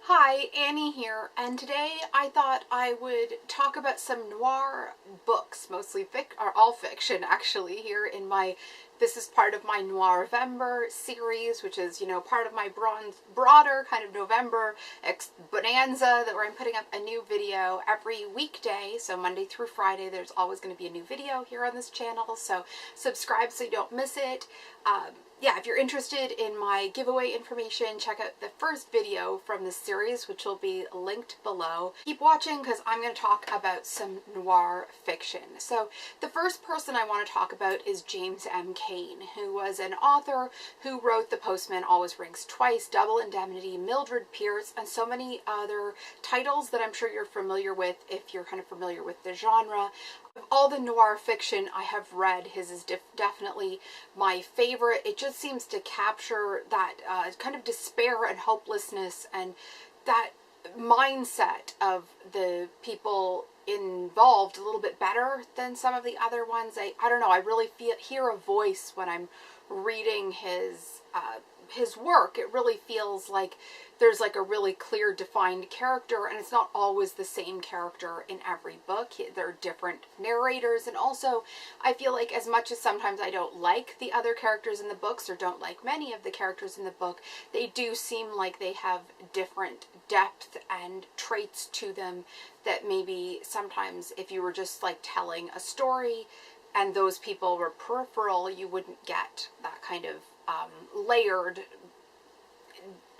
Hi, Annie here, and today I thought I would talk about some noir books, mostly all fiction actually, here in this is part of my Noirvember series, which is, part of my broader kind of November bonanza where I'm putting up a new video every weekday, so Monday through Friday there's always going to be a new video here on this channel, so subscribe so you don't miss it. Yeah, if you're interested in my giveaway information, check out the first video from this series, which will be linked below. Keep watching because I'm going to talk about some noir fiction. So the first person I want to talk about is James M. Cain, who was an author who wrote The Postman Always Rings Twice, Double Indemnity, Mildred Pierce, and so many other titles that I'm sure you're familiar with if you're kind of familiar with the genre. Of all the noir fiction I have read, his is definitely my favorite. It just seems to capture that kind of despair and hopelessness and that mindset of the people involved a little bit better than some of the other ones. I don't know, I really hear a voice when I'm reading his work. It really feels like there's like a really clear defined character, and it's not always the same character in every book. There are different narrators, and also I feel like as much as sometimes I don't like the other characters in the books or don't like many of the characters in the book, they do seem like they have different depth and traits to them that maybe sometimes if you were just like telling a story and those people were peripheral, you wouldn't get that kind of layered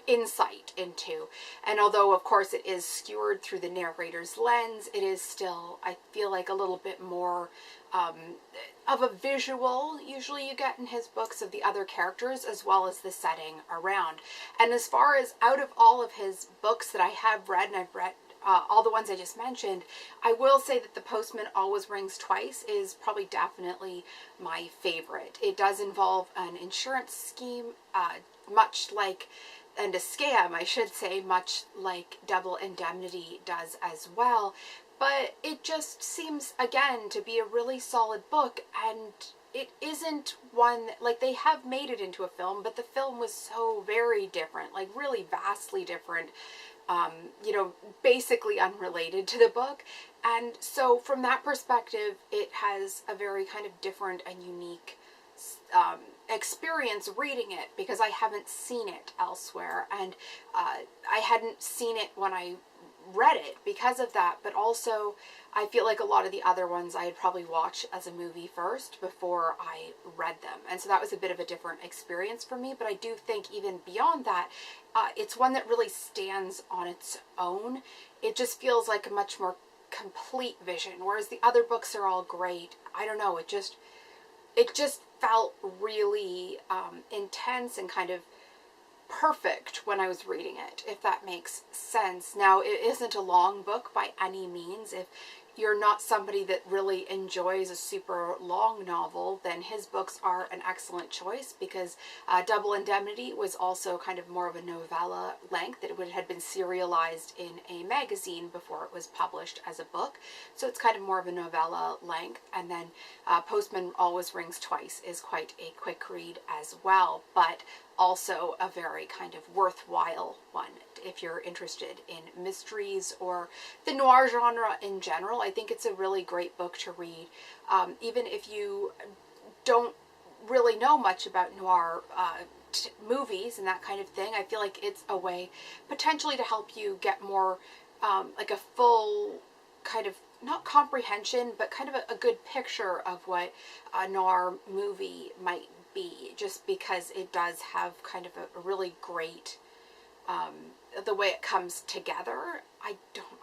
insight into. And although of course it is skewered through the narrator's lens, it is still, I feel like, a little bit more of a visual usually you get in his books of the other characters as well as the setting around. And as far as out of all of his books that I have read, and I've read all the ones I just mentioned, I will say that The Postman Always Rings Twice is probably definitely my favorite. It does involve an insurance scheme, much like, and a scam, I should say, much like Double Indemnity does as well. But it just seems, again, to be a really solid book, and it isn't one, like, they have made it into a film, but the film was so very different, like really vastly different, basically unrelated to the book. And so from that perspective, it has a very kind of different and unique experience reading it, because I haven't seen it elsewhere, and I hadn't seen it when I read it because of that, but also I feel like a lot of the other ones I'd probably watch as a movie first before I read them, and so that was a bit of a different experience for me. But I do think even beyond that, it's one that really stands on its own. It just feels like a much more complete vision, whereas the other books are all great. I don't know, it just felt really intense and kind of perfect when I was reading it, if that makes sense. Now, it isn't a long book by any means. If you're not somebody that really enjoys a super long novel, then his books are an excellent choice, because Double Indemnity was also kind of more of a novella length. It had been serialized in a magazine before it was published as a book, so it's kind of more of a novella length. And then Postman Always Rings Twice is quite a quick read as well, but also a very kind of worthwhile one if you're interested in mysteries or the noir genre in general. I think it's a really great book to read, even if you don't really know much about noir movies and that kind of thing. I feel like it's a way potentially to help you get more like a full kind of, not comprehension, but kind of a good picture of what a noir movie might be, just because it does have kind of a really great the way it comes together.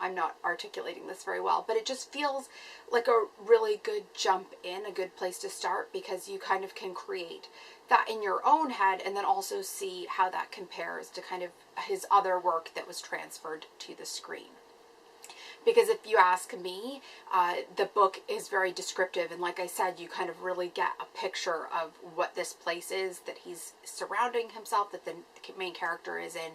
I'm not articulating this very well, but it just feels like a really good jump in, a good place to start, because you kind of can create that in your own head and then also see how that compares to kind of his other work that was transferred to the screen. Because if you ask me, the book is very descriptive, and like I said, you kind of really get a picture of what this place is that he's surrounding himself, that the main character is in,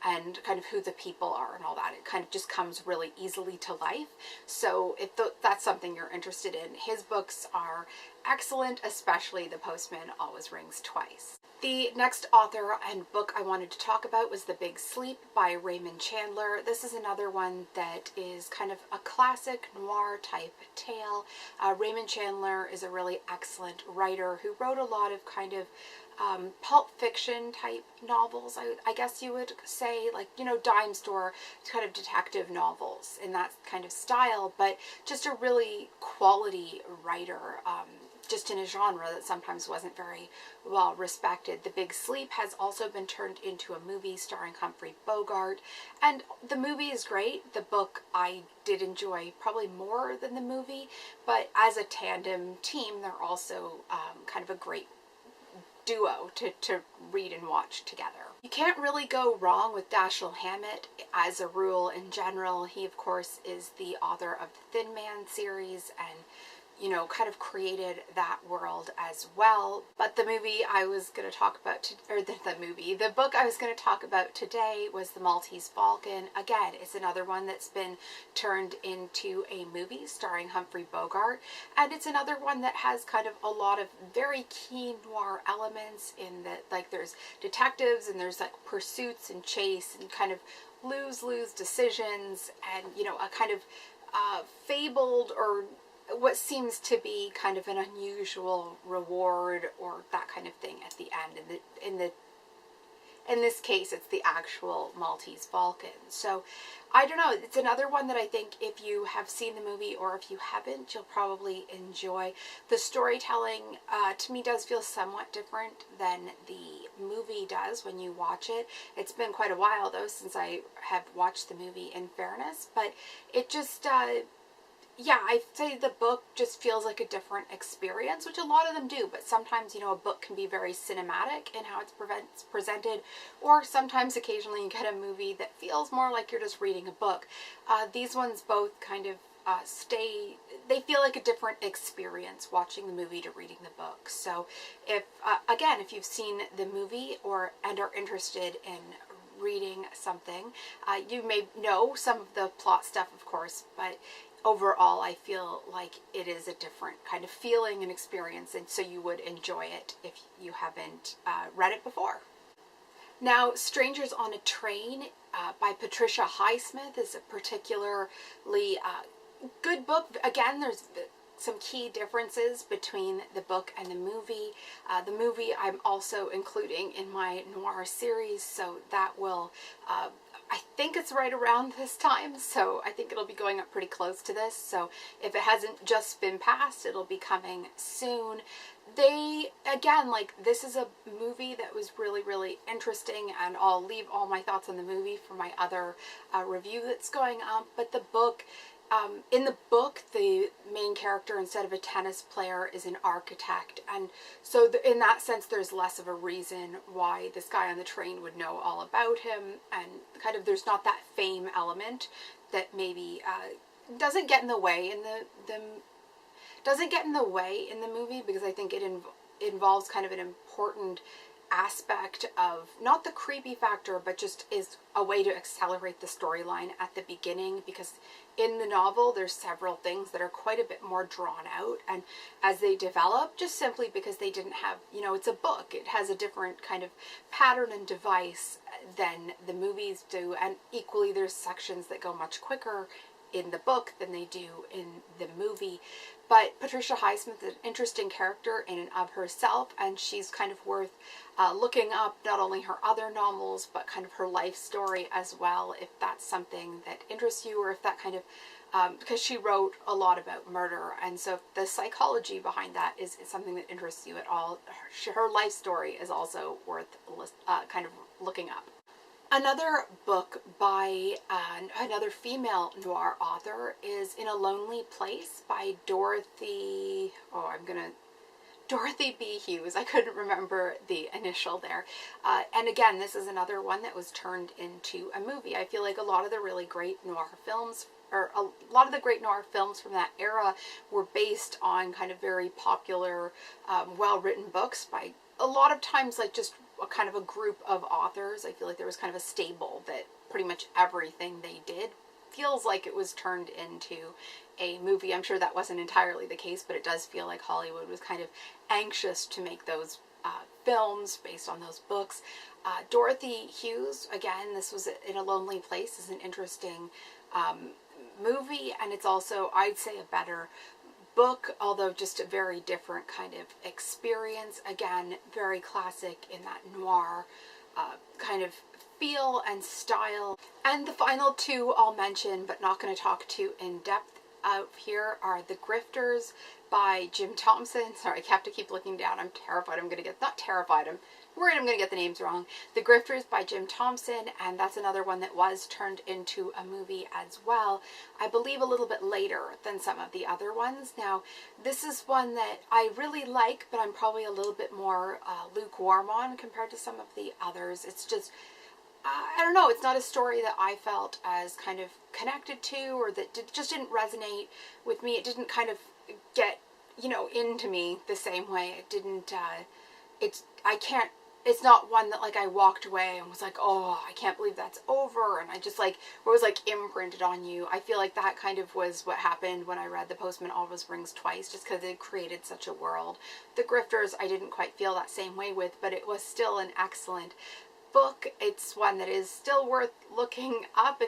and kind of who the people are and all that. It kind of just comes really easily to life. So if that's something you're interested in, his books are excellent, especially The Postman Always Rings Twice. The next author and book I wanted to talk about was The Big Sleep by Raymond Chandler. This is another one that is kind of a classic noir type tale. Raymond Chandler is a really excellent writer who wrote a lot of kind of pulp fiction type novels, I guess you would say, like, you know, dime store kind of detective novels in that kind of style, but just a really quality writer, just in a genre that sometimes wasn't very well respected. The Big Sleep has also been turned into a movie starring Humphrey Bogart, and the movie is great. The book I did enjoy probably more than the movie, but as a tandem team, they're also kind of a great duo to read and watch together. You can't really go wrong with Dashiell Hammett as a rule in general. He, of course, is the author of the Thin Man series and, you know, kind of created that world as well. But the movie I was going to talk about, the book I was going to talk about today was The Maltese Falcon. Again, it's another one that's been turned into a movie starring Humphrey Bogart. And it's another one that has kind of a lot of very key noir elements in that, like, there's detectives and there's like pursuits and chase and kind of lose-lose decisions and, you know, a kind of fabled or what seems to be kind of an unusual reward or that kind of thing at the end. In this case, it's the actual Maltese Falcon. So I don't know. It's another one that I think if you have seen the movie or if you haven't, you'll probably enjoy. The storytelling to me does feel somewhat different than the movie does when you watch it. It's been quite a while though since I have watched the movie, in fairness, but it just yeah, I'd say the book just feels like a different experience, which a lot of them do, but sometimes, you know, a book can be very cinematic in how it's presented, or sometimes occasionally you get a movie that feels more like you're just reading a book. These ones both kind of they feel like a different experience watching the movie to reading the book. So if, again, if you've seen the movie and are interested in reading something, you may know some of the plot stuff, of course, but overall, I feel like it is a different kind of feeling and experience, and so you would enjoy it if you haven't read it before. Now, Strangers on a Train by Patricia Highsmith is a particularly good book. Again, there's some key differences between the book and the movie. The movie I'm also including in my noir series, so that will I think it's right around this time, so I think it'll be going up pretty close to this. So if it hasn't just been passed, it'll be coming soon. Again, like, this is a movie that was really, really interesting, and I'll leave all my thoughts on the movie for my other review that's going up. But the book, in the book, the main character, instead of a tennis player, is an architect. And so in that sense, there's less of a reason why this guy on the train would know all about him. And kind of there's not that fame element that maybe doesn't get in the way in the movie, because I think it involves kind of an important aspect of not the creepy factor, but just is a way to accelerate the storyline at the beginning, because in the novel there's several things that are quite a bit more drawn out, and as they develop, just simply because they didn't have, you know, it's a book, it has a different kind of pattern and device than the movies do, and equally there's sections that go much quicker in the book than they do in the movie. But Patricia Highsmith is an interesting character in and of herself, and she's kind of worth looking up, not only her other novels, but kind of her life story as well, if that's something that interests you, or if that kind of, because she wrote a lot about murder, and so if the psychology behind that is something that interests you at all, her life story is also worth kind of looking up. Another book by another female noir author is In a Lonely Place by Dorothy B. Hughes. I couldn't remember the initial there. And again, this is another one that was turned into a movie. I feel like a lot of the really great noir films or a lot of the great noir films from that era were based on kind of very popular, well-written books by a lot of times like just a kind of a group of authors. I feel like there was kind of a stable that pretty much everything they did feels like it was turned into a movie. I'm sure that wasn't entirely the case, but it does feel like Hollywood was kind of anxious to make those films based on those books. Dorothy Hughes, again, this was In a Lonely Place, is an interesting movie, and it's also, I'd say, a better book, although just a very different kind of experience. Again, very classic in that noir kind of feel and style. And the final two I'll mention, but not going to talk too in depth out here, are The Grifters by Jim Thompson. Sorry, I have to keep looking down. I'm terrified I'm going to get, not terrified, I'm worried I'm going to get the names wrong. The Grifters by Jim Thompson, and that's another one that was turned into a movie as well. I believe a little bit later than some of the other ones. Now, this is one that I really like, but I'm probably a little bit more lukewarm on compared to some of the others. It's just, I don't know, it's not a story that I felt as kind of connected to, or that just didn't resonate with me. It didn't kind of get, you know, into me the same way. It didn't, it's not one that like I walked away and was like, oh, I can't believe that's over, and I just like, it was like imprinted on you. I feel like that kind of was what happened when I read The Postman Always Rings Twice, just because it created such a world. The Grifters I didn't quite feel that same way with, but it was still an excellent book. It's one that is still worth looking up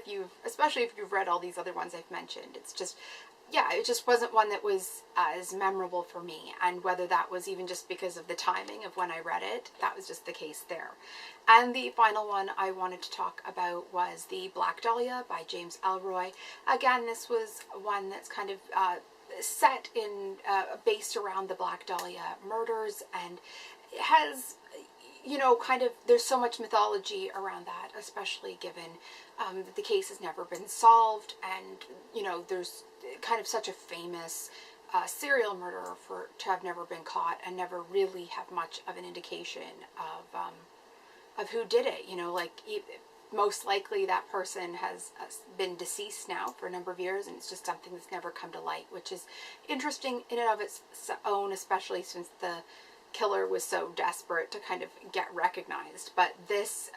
especially if you've read all these other ones I've mentioned. It's just, yeah, it just wasn't one that was as memorable for me, and whether that was even just because of the timing of when I read it, that was just the case there. And the final one I wanted to talk about was The Black Dahlia by James Ellroy. Again, this was one that's kind of set in, based around the Black Dahlia murders, and it has, you know, kind of, there's so much mythology around that, especially given that the case has never been solved, and, you know, there's kind of such a famous serial murderer to have never been caught and never really have much of an indication of who did it. You know, like, most likely that person has been deceased now for a number of years, and it's just something that's never come to light, which is interesting in and of its own, especially since the killer was so desperate to kind of get recognized. But this,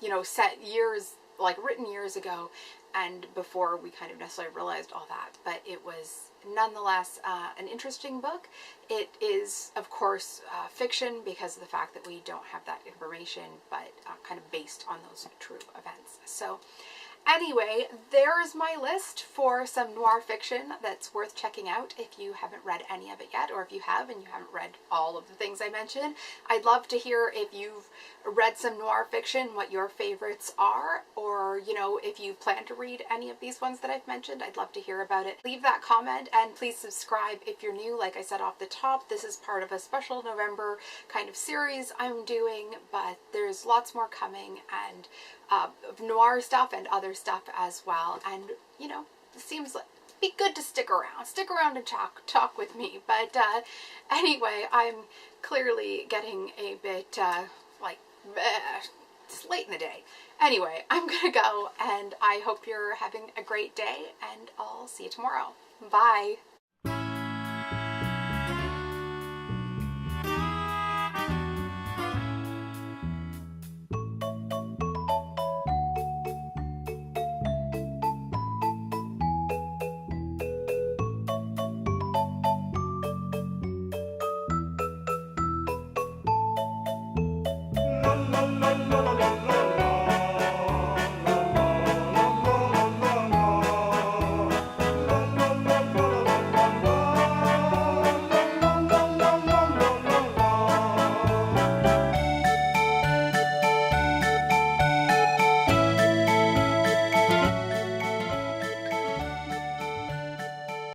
you know, set years, like written years ago, and before we kind of necessarily realized all that. But it was nonetheless an interesting book. It is, of course, fiction because of the fact that we don't have that information, but kind of based on those true events. So anyway, there's my list for some noir fiction that's worth checking out if you haven't read any of it yet, or if you have and you haven't read all of the things I mentioned. I'd love to hear if you've read some noir fiction, what your favorites are, or, you know, if you plan to read any of these ones that I've mentioned. I'd love to hear about it. Leave that comment, and please subscribe if you're new. Like I said off the top, this is part of a special November kind of series I'm doing, but there's lots more coming, and noir stuff and other stuff as well. And, you know, it seems like be good to stick around and talk with me. But anyway, I'm clearly getting a bit it's late in the day. Anyway, I'm gonna go, and I hope you're having a great day, and I'll see you tomorrow. Bye.